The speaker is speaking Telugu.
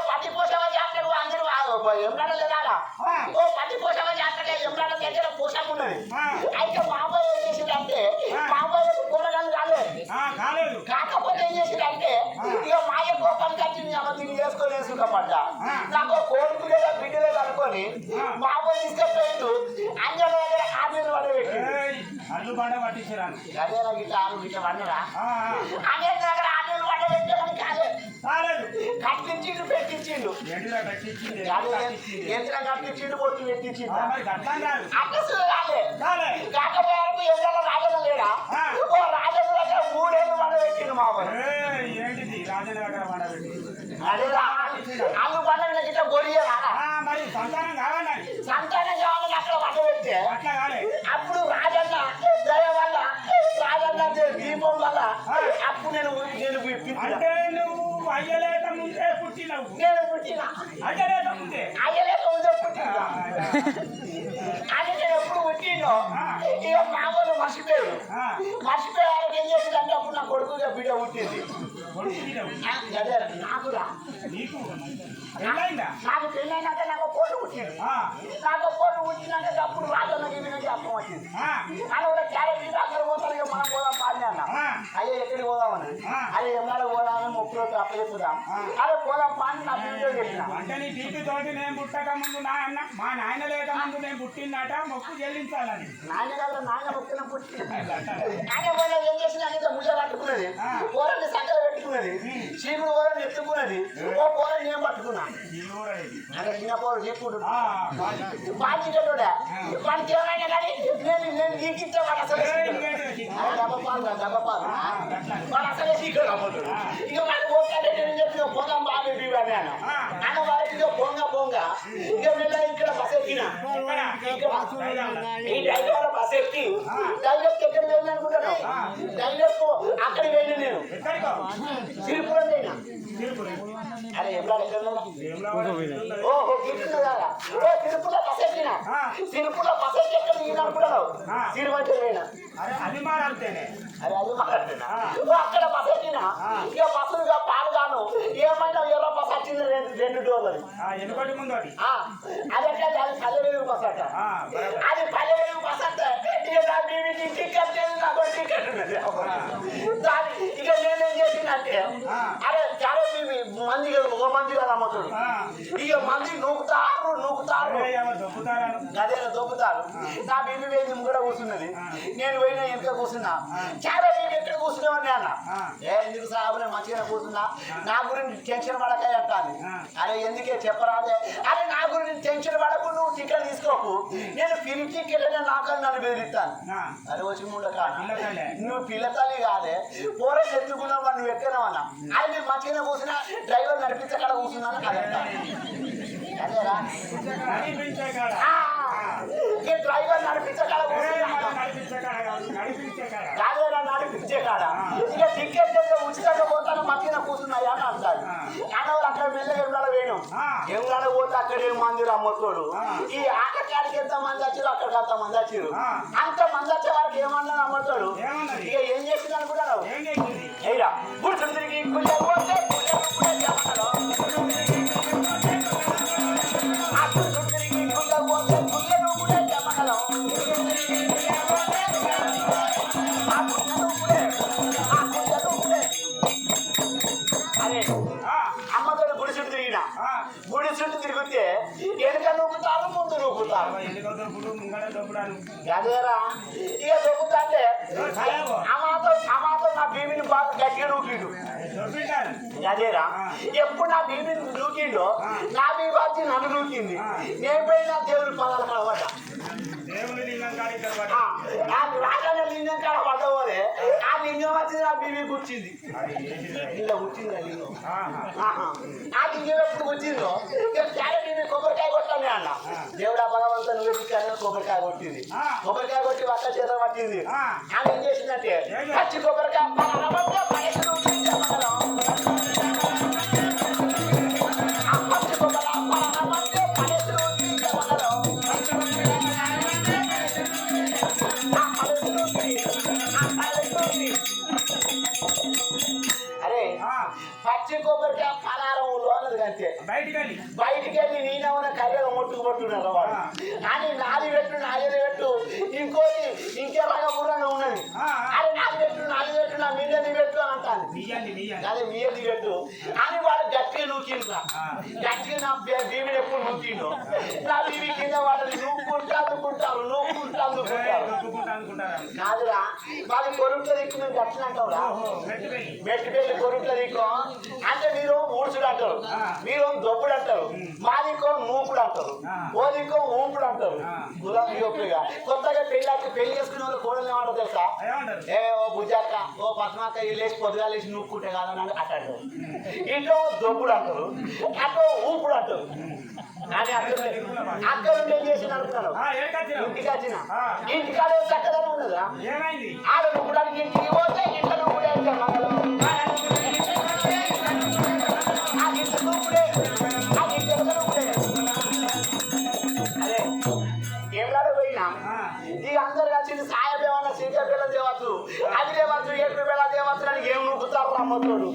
పట్టి పోషవ చేస్తాడు అందరూ ఎండాడ లేదా ఓ పట్టి పోషవ చేస్తాడే ఎండాడ దగ్గర పోషం ఉన్నది. అయితే బాబాయ్ ఏం చేసిందంటే బాబాయ్ కూరగాయలు కాలేదు. కాకపోతే ఏం చేసిందంటే ఇక మాయ కోపం కట్టింది అమ్మ దీన్ని వేసుకొని వేసుకుంటామంట. నాకు కోరిక లేదా బిడ్డ లేదు అనుకొని బాబాయ్ తీసుకెళ్ళిపోయిండు అంజన దగ్గర ఆమెను పడబెట్టి అల్లు బండ పట్టించారు. అదే గిట్ట ఆరు గిట్ట పడినరా అనే దగ్గర ఆమెను పడబెట్టమని కాలేదు కట్టించిండు పెట్టించిండు ఎంత కట్టించిండు పొట్టు పెట్టించిండు కాకపోతే ఎవరైనా రాజన్న లేడా ఓ రాజన్న దగ్గర 3 ఏళ్ళు పడబెట్టిండు మా ఏంటిది రాజన్న దగ్గర పడబెట్టి అదే అల్లు పండుగ గిట్ట గొడియరా మరి సంతానం కావాలి అక్కడ పడబెడితే అప్పుడు రాజన్న దయ వల్ల రాజన్న దీపం వల్ల అప్పుడు నేను అంటే నువ్వు అయ్యలేక ముందే పుట్టినవు. నేను పుట్టిన అయ్యలేక ముందే పుట్టిన అది నేను ఎప్పుడు పుట్టినో ఇక మామూలు మర్చిపోయారు ఏం చేసిందంటే అప్పుడు నా కొడుకుగా బిడ్డ పుట్టింది. నాకురా నాకు పెళ్ళైనాక నాకు కోటు పుట్టింది. నాకు కోటు పుట్టినాక అప్పుడు రాజన్నకి వినకి అర్థం వచ్చింది. అని కూడా క్యారెక్టర్ అక్కడ పోతారు ఇక మనం పోదాం పాడిన అన్న అయ్యే ఎక్కడికి పోదామని అదే ఎన్నాళ్ళు పోదామని 30 రోజులు అప్పు చెప్పుదాం అదే పోదాం పాడి నా పిల్లలు చెప్పిన అంటే నీ టీపీ తోటి నేను పుట్టక ముందు మా నాయన లేక ముందు నేను పుట్టిందట మొక్కు చెల్లించాలని నాయన మొక్కిన పుట్టింది. నాయన పోయినా ఏం చేసింది అనేది ముళ్ళ పట్టుకున్నది కూరని సంకర పెట్టుకున్నది చీపురు కూరని ఎత్తుకున్నది ఓ కూరని నేను పట్టుకున్నా చిన్న కూర చెప్పుడు బాధ్యతోడా వాడికి ఏమైనా కానీ నేను నీకిచ్చే వాడు అసలు దెబ్బపాలు వాడు అసలే సీక్రెట్ అవ్వదు. ఇక వాడు పోతాడే నేను చెప్పిన పోదాం బాగా అన్న అన్న వాడికి పొంగ ఇక నేను ఇక్కడ బస్ ఎక్కిన ఈ డ్రైవర్ బస్ ఎక్కి డైరెక్ట్ ఎక్కడికి వెళ్ళి అనుకుంటాను డైరెక్ట్ అక్కడికి వెళ్ళి నేను సిరిపురం పోయినా అరే ఓహో గిట్టున్నదా ఓ తిరుపతిలో బస్ ఎక్కిన తిరుపతిలో బస్ ఎక్కి ఎక్కడ నేను అనుకుంటున్నావు తిరుపతి పోయినా అది మాట్లాడితేనే అరే అది మాట్లాడుతున్నా అక్కడ బస్ ఎక్కినా ఇక బస్సులుగా పాడుగాను ఏమైనా ఎవరో బస్ వచ్చింది 2 డోర్లు ఎందుకంటే ముందు అది ఎట్లా అది 10,000 బస్ అట అది 10,000 బస్ అంటే ఇక నా బీవీకి టికెట్ లేదు నాకు టికెట్ ఉన్నది ఇక నేనేం చేసిందంటే అరే చాలా బీవీ మంది ఒక మంది కదా అమ్మతుడు ఇక మంది నూకుతారు అదే దొబ్బుతారు నా బీబీ వేసి ముంగడ కూర్చున్నది నేను పోయినా ఎంత కూర్చున్నా చాలా బీబీ ఎక్కడ కూర్చున్నామని అన్న ఎందుకు సాగునే మంచిగా కూర్చున్నా నా గురించి టెన్షన్ పడకాయ అంటాను అరే ఎందుకే చెప్పరాదే అరే నా గురించి టెన్షన్ పడకు నువ్వు టికెట్ తీసుకోకు నేను పిలిచి టికెట్ నాకు నన్ను బెదిరిస్తాను అది వచ్చి ముండక నువ్వు పిల్లతల్లి కాదే పోరే ఎత్తుకున్నావు నువ్వు ఎక్కనావన్నా అది మీరు మంచిగా కూర్చున్నా డ్రైవర్ నడిపించక్కడ కూర్చున్నాను అదేరా డ్రైవర్ నడిపించగల నడిపించే కాడ ఇక టికెట్ ఉచితంగా పోతాను మధ్యన కూర్చున్నాయా అని అంటాడు కానీ అక్కడ వెళ్ళి ఎవరాడ వేయడం ఎవరాడ పోతే అక్కడ ఏం మంది అమ్మతోడు ఈ ఆకటాడికి ఎంత మంది వచ్చారు అక్కడికి అంత మంది వచ్చారు అంత మంది వచ్చే వారికి ఏమన్నా అమ్మతాడు ఇక ఏం చేసింది అనుకుంటారు ఎయిరా గుర్తు తిరిగి పోతే అమ్మతోడు గుడి చుట్టూ తిరిగిన గుడి చుట్టూ తిరిగితే వెనుక నూపుతారు ముందు నూపుతారు అదేరా ఇక దొబ్బుతా అంటే అమాతో నా బీబీని బాగా గట్టిగా నూకిండు. అదేరా ఎప్పుడు నా బీబీని నూకిండో నా బీబీ వచ్చి నన్ను నూకింది. నేను పోయినా దేవుడి పదాలు కలవట రాగానే లింగం కాడ పడ్డపోలే ఆ లింగం వచ్చి నా బీబీ కూర్చింది. ఇలా కూర్చింది ఆ లింగం. ఆ లింగం ఎప్పుడు కూర్చిందో చాలా బీబీ కొబ్బరికాయ కొట్టాలి అన్న. దేవుడా భగవంతా నువ్వు కొబ్బరికాయ కొట్టింది. కొబ్బరికాయ కొట్టి ఒక్క చేత పట్టింది. ఆమె ఏం చేసిందంటే పచ్చి కొబ్బరికాయ అరే పచ్చి కొబ్బరికాయ పలారంలో అన్నది అంతే. బయటికి వెళ్ళి నేనేమన్నా కర్రీలో ముట్టుకుపట్టున్నారు వాడు అని నాది పెట్టు నాది పెట్టు ఇంకోటి ఇంకేలాగా బుర్రంగా ఉన్నది. అరే నాది పెట్టు నా మీద పెట్టు అని అంటాను. అదే మీద పెట్టు అని వాడు గట్టిగా నూకిండ్రా. గట్టిగా నా బీబీని ఎప్పుడు నూకిండు. నా బీబీ కింద వాళ్ళని నూక్కుంటా అందుకుంటారు కాదురా మాది కొరుట్ల దిక్కు మేము గట్టినంటావురా. మెట్టుకెళ్ళి కొరుట్ల దిక్కు అంటే మీరు ఊడ్చుడు అంటారు, మీరు దొబ్బుడు అంటారు, మాదికో నూపుడు అంటారు, ఓదికో ఊపుడు అంటారు. గులాబీ గొప్పగా కొత్తగా పెళ్లి చేసుకునే వాళ్ళు కోడలు ఏమంటారు తెలుసా? ఏ ఓ బుజ్జక్క ఓ పద్మాక్క లేచి పొద్దుగా లేచి నూపుకుంటే కాదని అట్టాడు. ఇంట్లో దొబ్బుడు అంటారు, అటు ఊపుడు అంటారు. కానీ అక్కడ ఏం చేసి అనుకున్నాను ఇంటికి వచ్చిన ఇంటికాడ చక్కదనం ఉన్నదా? ఆడ నూపడానికి ఇంటికి పోతే ఇంట్లో నూపుడే మంగళం అదే ఏమిలాడ పోయినా ఇక అందరు కలిసి సాయం ఏమన్నా సీత పిల్ల దేవచ్చు అది దేవచ్చు ఏడు పిల్ల దేవచ్చు అని ఏం నూపుతారు రమ్మతుడు.